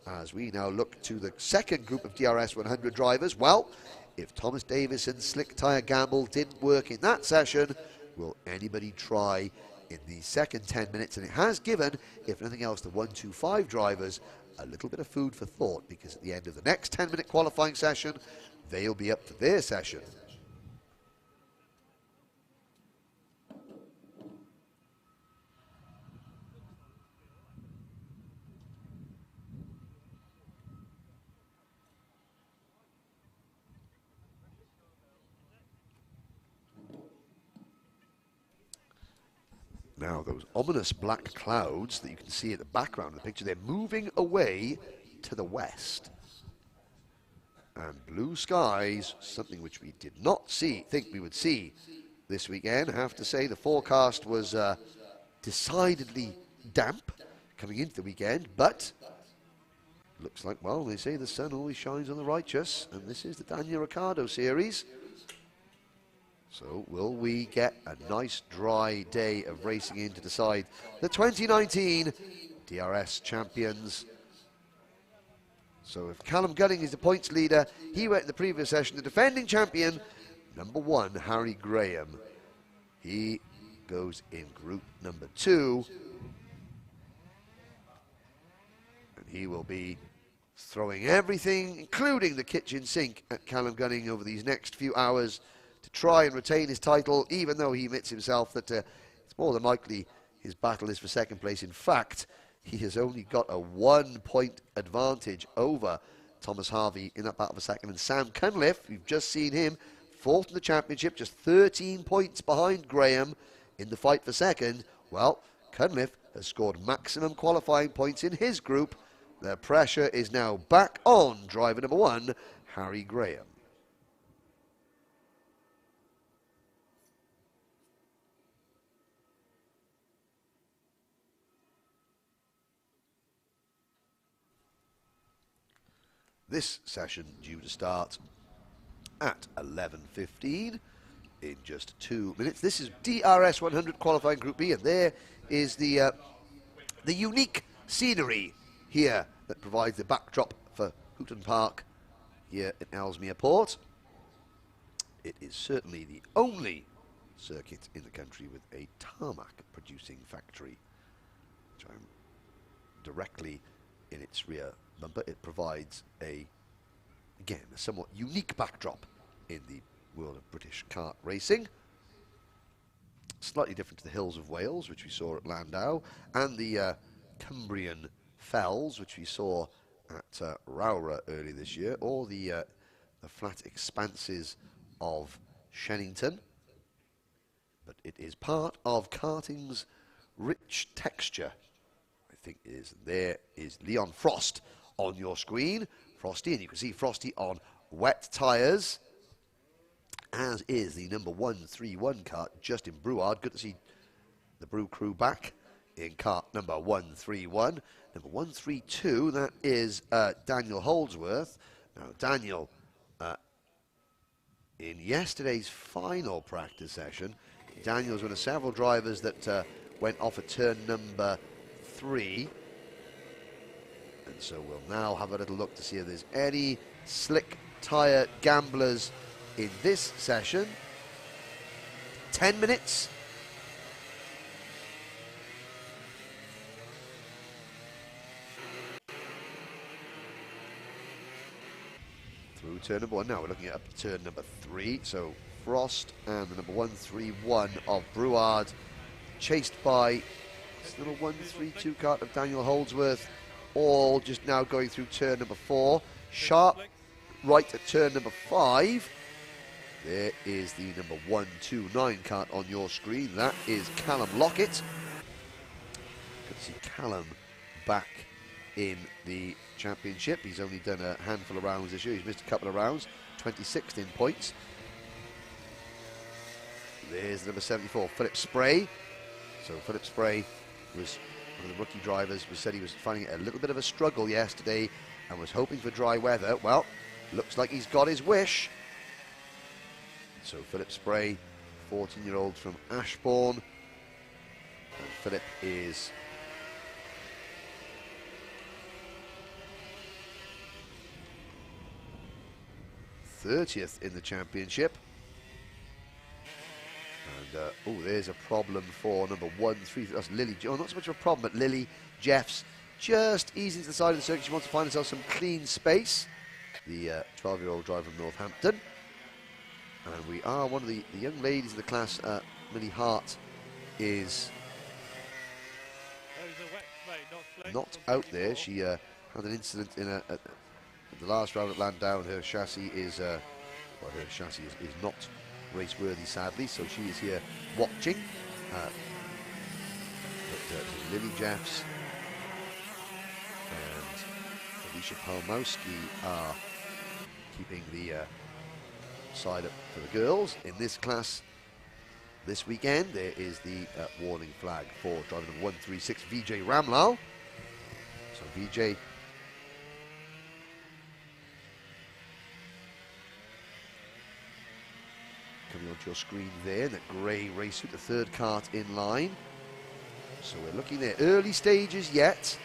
as we now look to the second group of DRS100 drivers. Well, if Thomas Davison's slick tyre gamble didn't work in that session, will anybody try in the second 10 minutes? And it has given, if nothing else, the 125 drivers a little bit of food for thought, because at the end of the next 10-minute qualifying session, they'll be up for their session. Now, those ominous black clouds that you can see at the background of the picture, they're moving away to the west. And blue skies, something which we did not think we would see this weekend. I have to say the forecast was decidedly damp coming into the weekend, but looks like, well, they say the sun always shines on the righteous, and this is the Daniel Ricciardo series. So will we get a nice dry day of racing in to decide the 2019 DRS champions? So if Callum Gunning is the points leader, he went in the previous session. The defending champion, number 1, Harry Graham. He goes in group number 2. And he will be throwing everything, including the kitchen sink, at Callum Gunning over these next few hours to try and retain his title, even though he admits himself that it's more than likely his battle is for second place. In fact, he has only got a 1-point advantage over Thomas Harvey in that battle for second. And Sam Cunliffe, we've just seen him, 4th in the championship, just 13 points behind Graham in the fight for second. Well, Cunliffe has scored maximum qualifying points in his group. The pressure is now back on driver number 1, Harry Graham. This session due to start at 11:15 in just 2 minutes. This is DRS100 qualifying Group B, and there is the unique scenery here that provides the backdrop for Hooton Park here in Ellesmere Port. It is certainly the only circuit in the country with a tarmac producing factory, which I'm directly in its rear bumper. It provides a somewhat unique backdrop in the world of British kart racing. Slightly different to the hills of Wales, which we saw at Landau, and the Cumbrian fells, which we saw at Rowra early this year, or the flat expanses of Shennington. But it is part of karting's rich texture, I think it is. There is Leon Frost on your screen. Frosty, and you can see Frosty on wet tyres, as is the number 131 kart, Justin Brouard. Good to see the Brew crew back in kart number 131. Number 132, that is Daniel Holdsworth. Now, Daniel, in yesterday's final practice session, Daniel's one of several drivers that went off at turn number 3. And so we'll now have a little look to see if there's any slick tyre gamblers in this session. 10 minutes. Through turn number 1. Now we're looking at up to turn number 3. So Frost and the number 131 of Brouard, chased by this little 132 kart of Daniel Holdsworth, all just now going through turn number 4. Sharp right at turn number 5. There is the number 129 kart on your screen. That is Callum Lockett. Good to see Callum back in the championship. He's only done a handful of rounds this year. He's missed a couple of rounds. 26th in points. There's the number 74, Philip Spray. So Philip Spray was one of the rookie drivers, said he was finding it a little bit of a struggle yesterday and was hoping for dry weather. Well, looks like he's got his wish. So Philip Spray, 14-year-old from Ashbourne. And Philip is 30th in the championship. And, oh, there's a problem for number 1-3. That's Lily. Oh, not so much of a problem, but Lily Jeffs just easing to the side of the circuit. She wants to find herself some clean space. The 12-year-old driver from Northampton. And we are one of the young ladies in the class. Millie Hart is not out there. She had an incident in at the last round at Landau. Her chassis is well, her chassis is not race worthy, sadly. So she is here watching. But Lily Jeffs and Alicia Palmowski are keeping the side up for the girls. In this class this weekend, there is the warning flag for driver number 136, Vijay Ramlal. So Vijay coming onto your screen there, that grey race suit, the third kart in line. So we're looking there, early stages yet.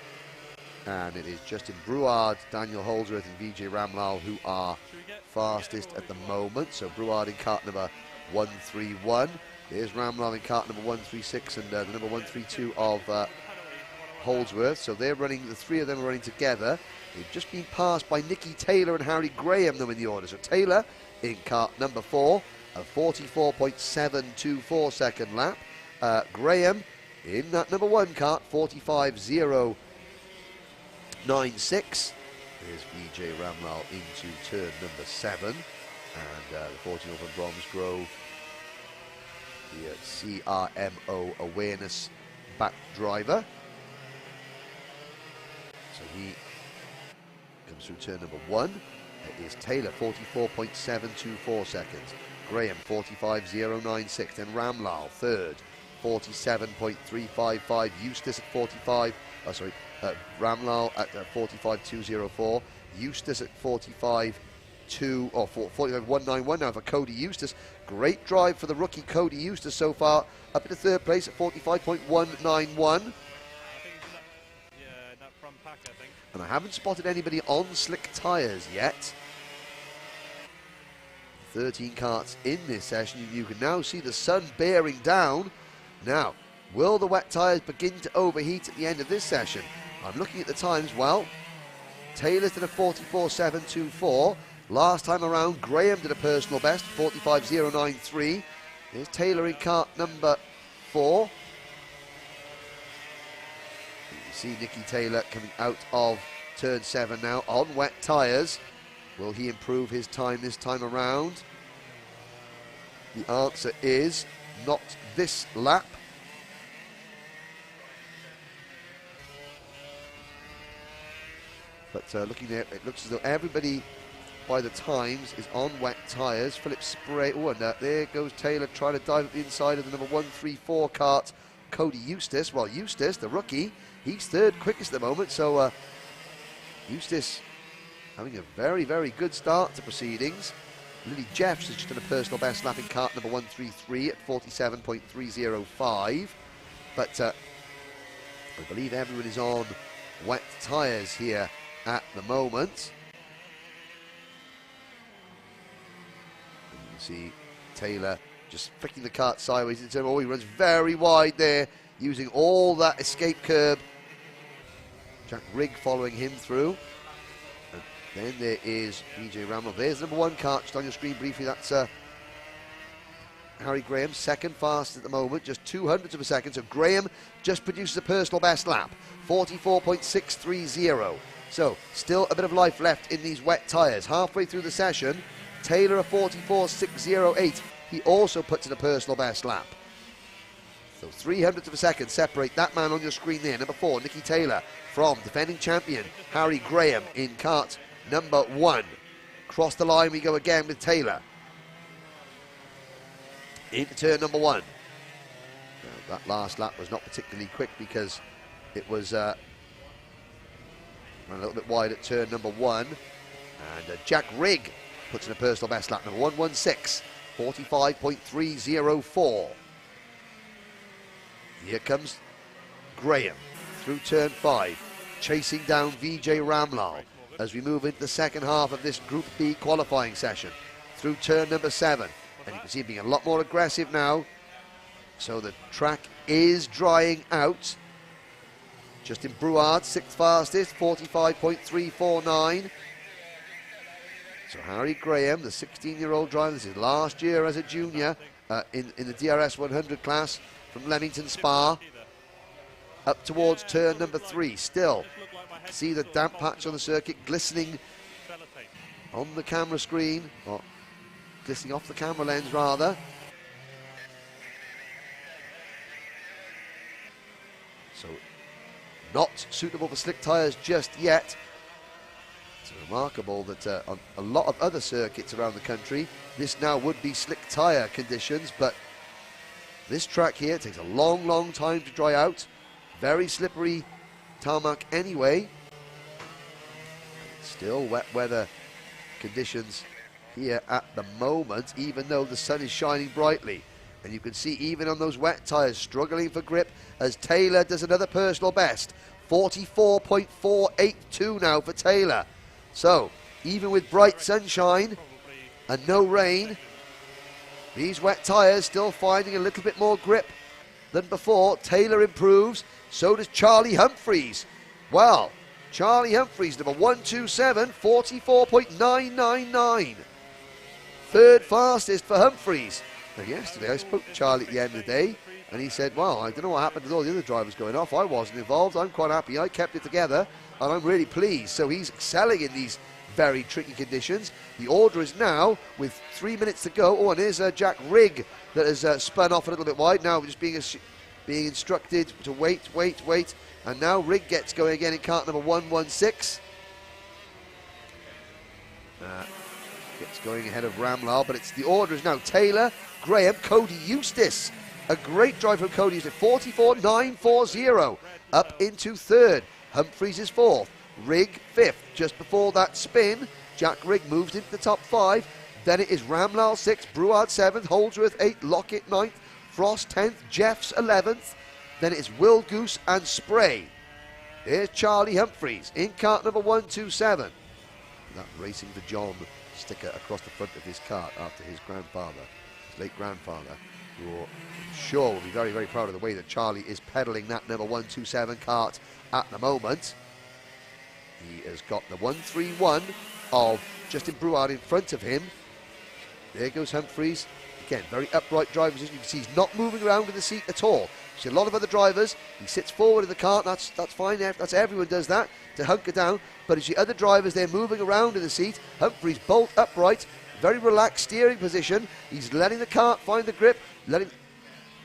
And it is Justin Brouard, Daniel Holdsworth and Vijay Ramlal who are fastest at the moment. So Brouard in kart number 131. There's Ramlal in kart number 136 and the number 132 of Holdsworth. So they're running, the three of them are running together. They've just been passed by Nikki Taylor and Harry Graham, though, in the order. So Taylor in kart number 4, a 44.724 second lap. Graham in that number 1 kart, 45.096. There's Vijay Ramlal into turn number 7, and the 14-year-old from Bromsgrove, the CRMO awareness back driver. So he comes through turn number 1. It is Taylor, 44.724 seconds. Graham, 45.096. Then Ramlal, third, 47.355. Eustace at 45. Oh, sorry. Ramlal at 45.204. Eustace at 45.191 now for Cody Eustace. Great drive for the rookie Cody Eustace so far, up into third place at 45.191. And I haven't spotted anybody on slick tyres yet. 13 karts in this session. You can now see the sun bearing down. Now, will the wet tyres begin to overheat at the end of this session? I'm looking at the times. Well, Taylor's did a 44.724. Last time around, Graham did a personal best, 45.093. There's Taylor in kart number 4. You see Nicky Taylor coming out of turn 7 now on wet tyres. Will he improve his time this time around? The answer is not this lap. But looking there, it looks as though everybody by the times is on wet tyres. Philip Spray, oh, and there goes Taylor trying to dive at the inside of the number 134 kart, Cody Eustace. Well, Eustace, the rookie, he's third quickest at the moment. So Eustace having a very, very good start to proceedings. Lily Jeffs has just done a personal best lap in kart number 133 at 47.305. But I believe everyone is on wet tyres here at the moment. And you can see Taylor just flicking the kart sideways into him. Oh, he runs very wide there, using all that escape curb. Jack Rigg following him through. And then there is Vijay Ramlal. There's number 1 kart just on your screen briefly. That's Harry Graham, second fast at the moment, just 0.02 of a second. So Graham just produces a personal best lap, 44.630. So still a bit of life left in these wet tyres. Halfway through the session, Taylor a 44.608. He also puts in a personal best lap. So 0.03 of a second separate that man on your screen there. Number 4, Nicky Taylor, from defending champion Harry Graham in kart number 1. Cross the line we go again with Taylor. Into turn number 1. Now, that last lap was not particularly quick because it was ran a little bit wide at turn number 1. And Jack Rigg puts in a personal best lap, number 116, 45.304. Here comes Graham through turn 5, chasing down Vijay Ramlal as we move into the second half of this Group B qualifying session. through turn number 7. And you can see him being a lot more aggressive now. So the track is drying out. Justin Brouard, 6th fastest, 45.349. So Harry Graham, the 16-year-old driver, this is last year as a junior in the DRS100 class from Leamington Spa. Up towards turn number 3, still. See the damp patch on the circuit glistening on the camera screen, or glistening off the camera lens rather. So not suitable for slick tyres just yet. It's remarkable that on a lot of other circuits around the country, this now would be slick tyre conditions, but this track here takes a long, long time to dry out. Very slippery tarmac anyway. Still wet weather conditions here at the moment, even though the sun is shining brightly. And you can see even on those wet tyres struggling for grip as Taylor does another personal best. 44.482 now for Taylor. So even with bright sunshine and no rain, these wet tyres still finding a little bit more grip than before. Taylor improves, so does Charlie Humphries. Well, Charlie Humphries, number 127, 44.999. Third fastest for Humphries. Now, yesterday I spoke to Charlie at the end of the day, and he said, well, I don't know what happened with all the other drivers going off. I wasn't involved. I'm quite happy. I kept it together, and I'm really pleased. So he's excelling in these very tricky conditions. The order is now, with 3 minutes to go. Oh, and here's Jack Rigg that has spun off a little bit wide. Now just being instructed to wait. And now Rigg gets going again in kart number 116. Gets going ahead of Ramlal, but it's the order is now Taylor, Graham, Cody Eustace. A great drive from Cody Eustace, 44.940, up into third. Humphries is fourth, Rigg fifth. Just before that spin, Jack Rigg moves into the top 5. Then it is Ramlal 6th, Brouard 7th, Holdsworth 8th, Lockett 9th, Frost 10th, Jeffs 11th. Then it's Will Goose and Spray. Here's Charlie Humphries in kart number 127. That Racing for John sticker across the front of his kart after his grandfather, his late grandfather, who I'm sure will be very, very proud of the way that Charlie is pedaling that number 127 kart at the moment. He has got the 131 of Justin Brouard in front of him. There goes Humphries. Again, very upright driver position. You can see he's not moving around in the seat at all. You see a lot of other drivers, he sits forward in the kart, that's fine, that's everyone does that, to hunker down. But you see other drivers, they're moving around in the seat. Humphries bolt upright, very relaxed steering position. He's letting the kart find the grip,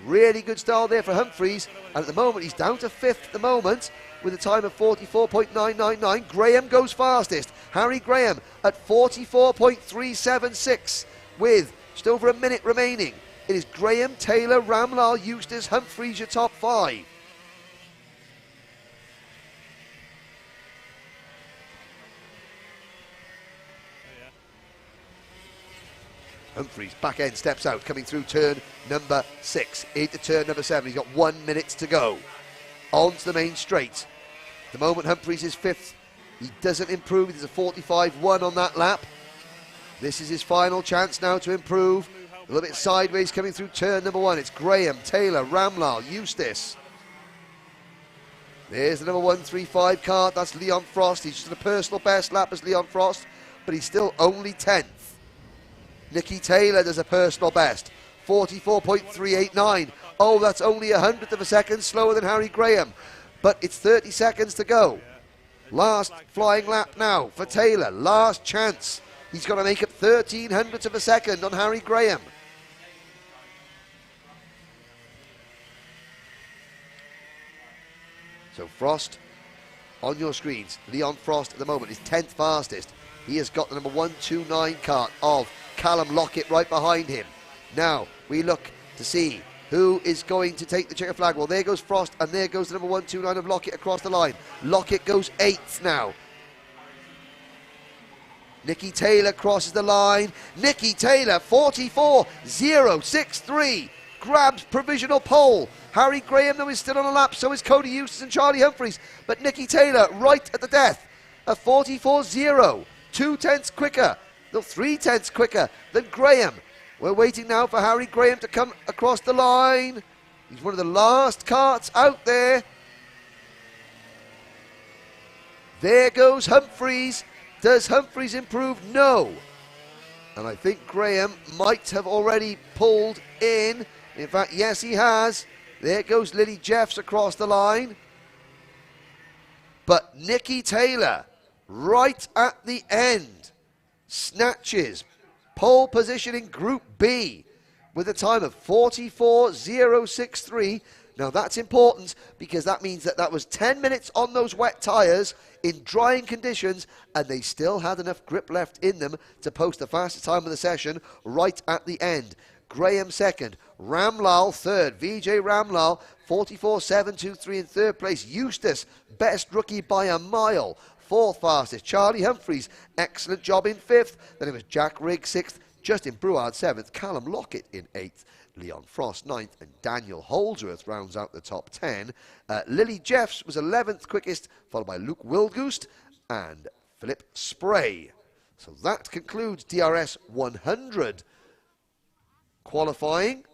really good style there for Humphries. And at the moment, he's down to 5th at the moment with a time of 44.999. Graham goes fastest. Harry Graham at 44.376 with just over a minute remaining. It is Graham, Taylor, Ramlal, Eustace, Humphries, your top 5. Humphries, back end, steps out, coming through turn number 6, into turn number 7. He's got 1 minute to go. On to the main straight. At the moment, Humphries is 5th. He doesn't improve. There's a 45.1 on that lap. This is his final chance now to improve. A little bit sideways coming through turn number 1. It's Graham, Taylor, Ramlal, Eustace. There's the number 135 kart. That's Leon Frost. He's just a personal best lap as Leon Frost, but he's still only 10th. Nicky Taylor does a personal best, 44.389. Oh, that's only 100th of a second slower than Harry Graham, but it's 30 seconds to go. Last flying lap now for Taylor, last chance. He's got to make up 1300ths of a second on Harry Graham. So Frost on your screens. Leon Frost at the moment is 10th fastest. He has got the number 129 kart of Callum Lockett right behind him. Now we look to see who is going to take the checker flag. Well, there goes Frost, and there goes the number 129 of Lockett across the line. Lockett goes 8th now. Nicky Taylor crosses the line. Nicky Taylor, 44.063, grabs provisional pole. Harry Graham, though, is still on a lap, so is Cody Eustace and Charlie Humphries. But Nicky Taylor right at the death, a 44.0, 2/10 quicker No, 3/10 quicker than Graham. We're waiting now for Harry Graham to come across the line. He's one of the last carts out there. There goes Humphries. Does Humphries improve? No. And I think Graham might have already pulled in. In fact, yes, he has. There goes Lily Jeffs across the line. But Nicky Taylor, right at the end, snatches pole position in Group B with a time of 44.063. Now that's important because that means that was 10 minutes on those wet tyres in drying conditions, and they still had enough grip left in them to post the fastest time of the session right at the end. Graham second, Ramlal third, Vijay Ramlal 44.723 in third place. Eustace, best rookie by a mile, fourth fastest. Charlie Humphries, excellent job in fifth. Then it was Jack Rigg sixth, Justin Brouard seventh, Callum Lockett in eighth, Leon Frost ninth, and Daniel Holdsworth rounds out the top 10. Lily Jeffs was 11th quickest, followed by Luke Wildgoost and Philip Spray. So that concludes DRS 100 qualifying.